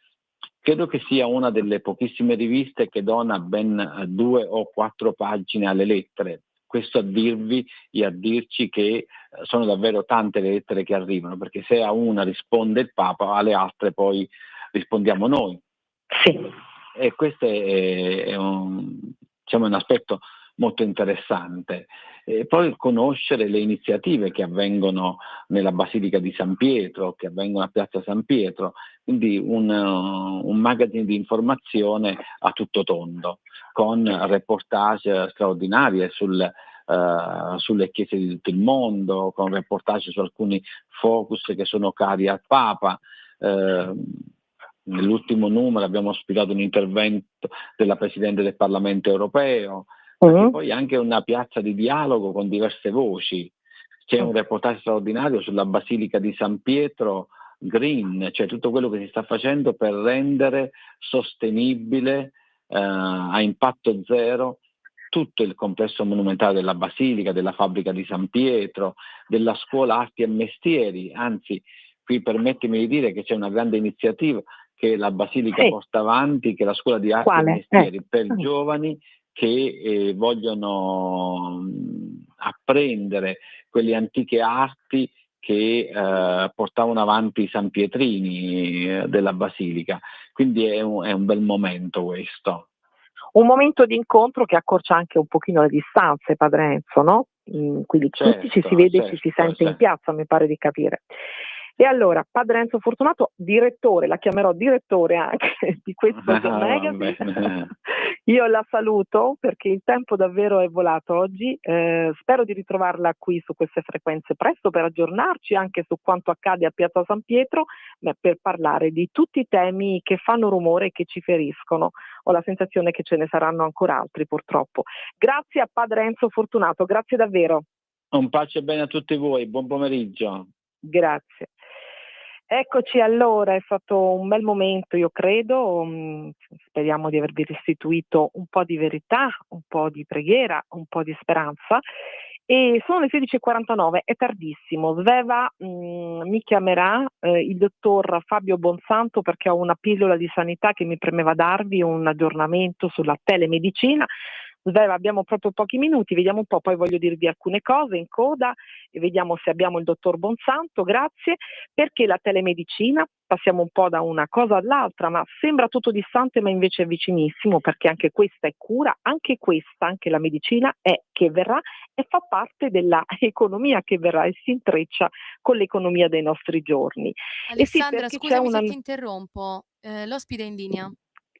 Credo che sia una delle pochissime riviste che dona ben 2 o 4 pagine alle lettere. Questo a dirvi e a dirci che sono davvero tante le lettere che arrivano, perché se a una risponde il Papa, alle altre poi rispondiamo noi. Sì. E questo è un aspetto molto interessante. E poi conoscere le iniziative che avvengono nella Basilica di San Pietro, che avvengono a Piazza San Pietro, quindi un magazine di informazione a tutto tondo, con reportage straordinarie sulle chiese di tutto il mondo, con reportage su alcuni focus che sono cari al Papa. Nell'ultimo numero abbiamo ospitato un intervento della Presidente del Parlamento europeo, perché poi anche una piazza di dialogo con diverse voci. C'è un reportage straordinario sulla Basilica di San Pietro Green, cioè tutto quello che si sta facendo per rendere sostenibile a impatto zero tutto il complesso monumentale della Basilica, della fabbrica di San Pietro, della scuola arti e mestieri. Anzi, qui permettimi di dire che c'è una grande iniziativa che la Basilica porta avanti, che è la scuola di arti e mestieri per giovani che vogliono apprendere quelle antiche arti che portavano avanti i San Pietrini della Basilica. Quindi è un bel momento questo. Un momento di incontro che accorcia anche un pochino le distanze, Padre Enzo, no? Quindi tutti ci si vede e ci si sente in piazza, mi pare di capire. E allora, Padre Enzo Fortunato, direttore, la chiamerò direttore anche di questo magazine. Io la saluto perché il tempo davvero è volato oggi. Spero di ritrovarla qui su queste frequenze presto per aggiornarci anche su quanto accade a Piazza San Pietro, per parlare di tutti i temi che fanno rumore e che ci feriscono. Ho la sensazione che ce ne saranno ancora altri, purtroppo. Grazie a Padre Enzo Fortunato, grazie davvero. Un pace e bene a tutti voi, buon pomeriggio. Grazie. Eccoci, allora, è stato un bel momento, io credo, speriamo di avervi restituito un po' di verità, un po' di preghiera, un po' di speranza. E sono le 16:49, è tardissimo. Sveva mi chiamerà il dottor Fabio Bonsanto, perché ho una pillola di sanità che mi premeva darvi, un aggiornamento sulla telemedicina. Sveva, abbiamo proprio pochi minuti, vediamo un po', poi voglio dirvi alcune cose in coda e vediamo se abbiamo il dottor Bonsanto, grazie, perché la telemedicina, passiamo un po' da una cosa all'altra, ma sembra tutto distante ma invece è vicinissimo, perché anche questa è cura, anche questa, anche la medicina è che verrà e fa parte della economia che verrà e si intreccia con l'economia dei nostri giorni. Alessandra, E sì, scusami se ti interrompo, l'ospite è in linea.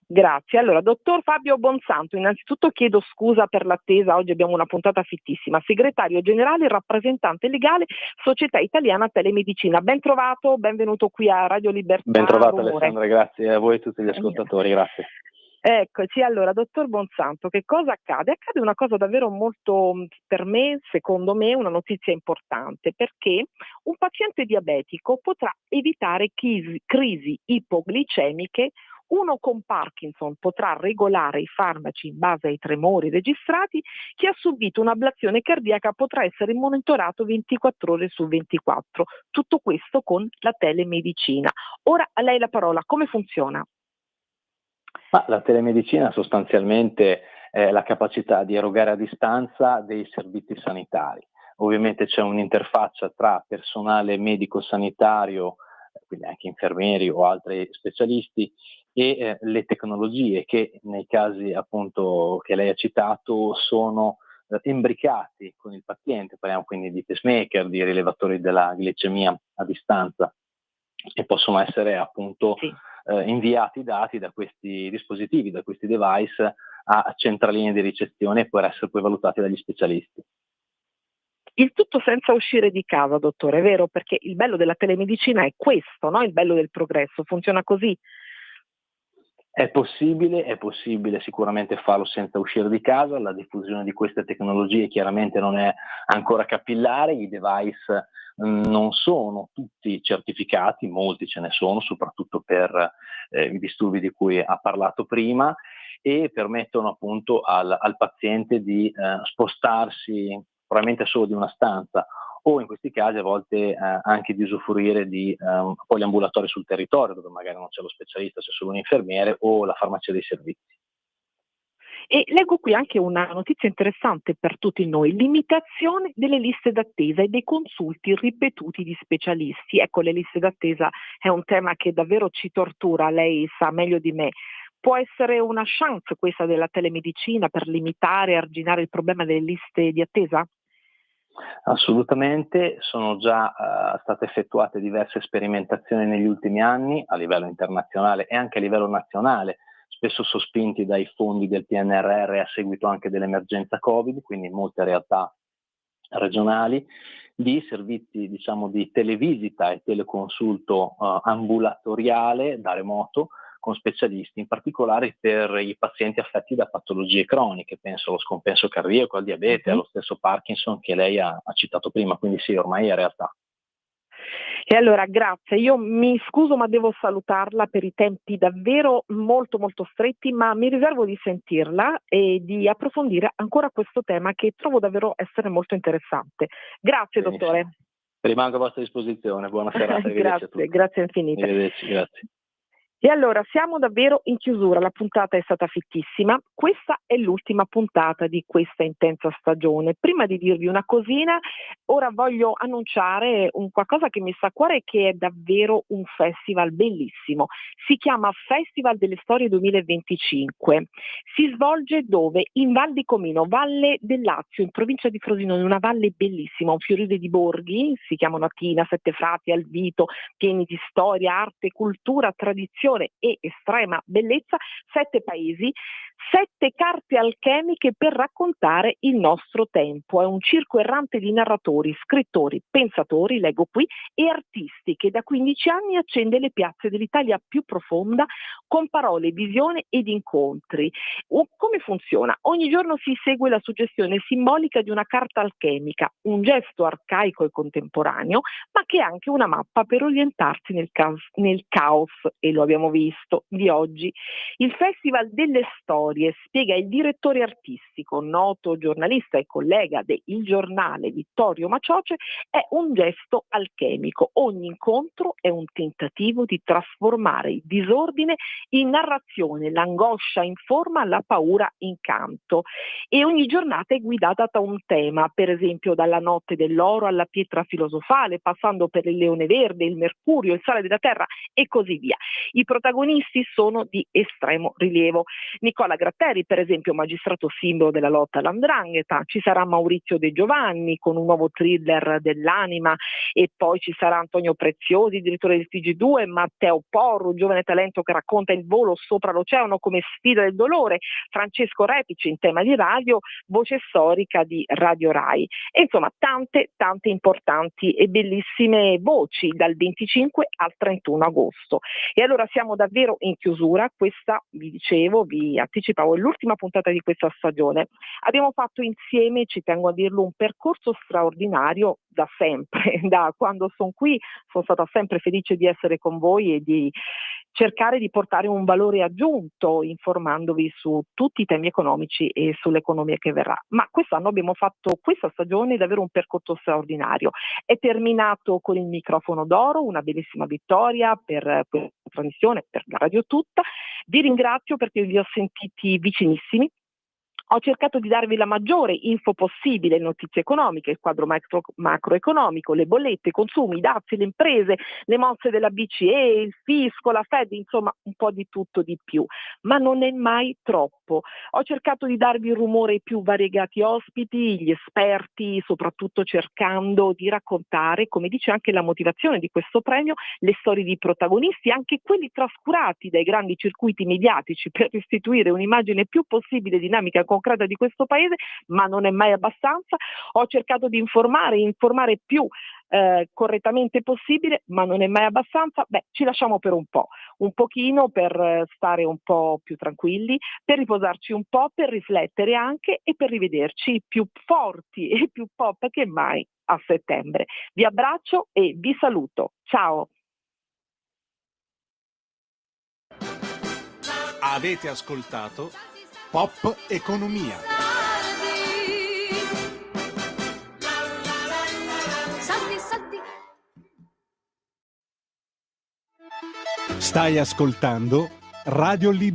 Grazie. Allora, dottor Fabio Bonsanto, innanzitutto chiedo scusa per l'attesa, oggi abbiamo una puntata fittissima. Segretario generale e rappresentante legale, Società Italiana Telemedicina. Ben trovato, benvenuto qui a Radio Libertà. Ben trovato Rumore. Alessandra, grazie a voi e a tutti gli ascoltatori, grazie. Eccoci, allora, dottor Bonsanto, che cosa accade? Accade una cosa davvero molto, per me, secondo me, una notizia importante, perché un paziente diabetico potrà evitare crisi ipoglicemiche. Uno con Parkinson potrà regolare i farmaci in base ai tremori registrati, chi ha subito un'ablazione cardiaca potrà essere monitorato 24 ore su 24. Tutto questo con la telemedicina. Ora a lei la parola, come funziona? Ma la telemedicina sostanzialmente è la capacità di erogare a distanza dei servizi sanitari. Ovviamente c'è un'interfaccia tra personale medico-sanitario, quindi anche infermieri o altri specialisti, e le tecnologie che nei casi appunto che lei ha citato sono imbricati con il paziente, parliamo quindi di pacemaker, di rilevatori della glicemia a distanza, e possono essere appunto inviati i dati da questi dispositivi, da questi device a centraline di ricezione per essere poi valutati dagli specialisti. Il tutto senza uscire di casa, dottore, è vero? Perché il bello della telemedicina è questo, no? Il bello del progresso, funziona così. È possibile sicuramente farlo senza uscire di casa, la diffusione di queste tecnologie chiaramente non è ancora capillare, i device non sono tutti certificati, molti ce ne sono, soprattutto per i disturbi di cui ha parlato prima, e permettono appunto al paziente di spostarsi probabilmente solo di una stanza, o in questi casi a volte anche di usufruire di poliambulatori sul territorio, dove magari non c'è lo specialista, c'è solo un infermiere o la farmacia dei servizi. E leggo qui anche una notizia interessante per tutti noi, limitazione delle liste d'attesa e dei consulti ripetuti di specialisti. Ecco, le liste d'attesa è un tema che davvero ci tortura, lei sa meglio di me. Può essere una chance questa della telemedicina per limitare e arginare il problema delle liste di attesa? Assolutamente, sono già state effettuate diverse sperimentazioni negli ultimi anni a livello internazionale e anche a livello nazionale, spesso sospinti dai fondi del PNRR a seguito anche dell'emergenza Covid, quindi in molte realtà regionali, di servizi diciamo di televisita e teleconsulto ambulatoriale da remoto con specialisti, in particolare per i pazienti affetti da patologie croniche, penso allo scompenso cardiaco, al diabete, allo stesso Parkinson che lei ha citato prima, quindi sì, ormai è realtà. E allora grazie, io mi scuso ma devo salutarla per i tempi davvero molto molto stretti, ma mi riservo di sentirla e di approfondire ancora questo tema che trovo davvero essere molto interessante. Grazie. Benissimo. Dottore. Rimango a vostra disposizione, buona serata. Grazie, grazie infinite. Arrivederci, grazie. E allora siamo davvero in chiusura, la puntata è stata fittissima, questa è l'ultima puntata di questa intensa stagione. Prima di dirvi una cosina, ora voglio annunciare un qualcosa che mi sta a cuore e che è davvero un festival bellissimo. Si chiama Festival delle Storie 2025. Si svolge dove? In Val di Comino, Valle del Lazio, in provincia di Frosinone, una valle bellissima, un fiorire di borghi, si chiamano Atina, Sette Frati, Alvito, pieni di storia, arte, cultura, tradizione e estrema bellezza, 7 paesi, 7 carte alchemiche per raccontare il nostro tempo. È un circo errante di narratori, scrittori, pensatori, leggo qui, e artisti che da 15 anni accende le piazze dell'Italia più profonda con parole, visione ed incontri. Come funziona? Ogni giorno si segue la suggestione simbolica di una carta alchemica, un gesto arcaico e contemporaneo, ma che è anche una mappa per orientarsi nel caos, e lo abbiamo abbiamo visto, di oggi. Il Festival delle Storie, spiega il direttore artistico, noto giornalista e collega de Il Giornale Vittorio Macioce, è un gesto alchemico. Ogni incontro è un tentativo di trasformare il disordine in narrazione, l'angoscia in forma, la paura in canto. E ogni giornata è guidata da un tema, per esempio dalla notte dell'oro alla pietra filosofale, passando per il leone verde, il mercurio, il sale della terra e così via. I protagonisti sono di estremo rilievo. Nicola Gratteri, per esempio, magistrato simbolo della lotta all''ndrangheta, ci sarà Maurizio De Giovanni con un nuovo thriller dell'anima, e poi ci sarà Antonio Preziosi, direttore del TG2, Matteo Porro, giovane talento che racconta il volo sopra l'oceano come sfida del dolore, Francesco Repici in tema di radio, voce storica di Radio Rai. E insomma tante importanti e bellissime voci dal 25 al 31 agosto. E allora siamo davvero in chiusura. Questa, vi anticipavo, è l'ultima puntata di questa stagione. Abbiamo fatto insieme, ci tengo a dirlo, un percorso straordinario da sempre, da quando sono qui sono stata sempre felice di essere con voi e di cercare di portare un valore aggiunto informandovi su tutti i temi economici e sull'economia che verrà. Ma quest'anno abbiamo fatto questa stagione davvero un percorso straordinario. È terminato con il microfono d'oro, una bellissima vittoria per questa trasmissione, per la radio tutta. Vi ringrazio perché vi ho sentiti vicinissimi. Ho cercato di darvi la maggiore info possibile, notizie economiche, il quadro macroeconomico, le bollette, i consumi, i dazi, le imprese, le mosse della BCE, il fisco, la Fed, insomma un po' di tutto di più. Ma non è mai troppo. Ho cercato di darvi il rumore ai più variegati ospiti, gli esperti, soprattutto cercando di raccontare, come dice anche la motivazione di questo premio, le storie di protagonisti, anche quelli trascurati dai grandi circuiti mediatici, per restituire un'immagine più possibile dinamica e concreta di questo paese, ma non è mai abbastanza. Ho cercato di informare più correttamente possibile, ma non è mai abbastanza. Ci lasciamo per un pochino per stare un po' più tranquilli, per riposarci un po', per riflettere anche e per rivederci più forti e più pop che mai a settembre. Vi abbraccio e vi saluto. Ciao! Avete ascoltato Pop Economia. Saldi, saldi. Stai ascoltando Radio Libertà.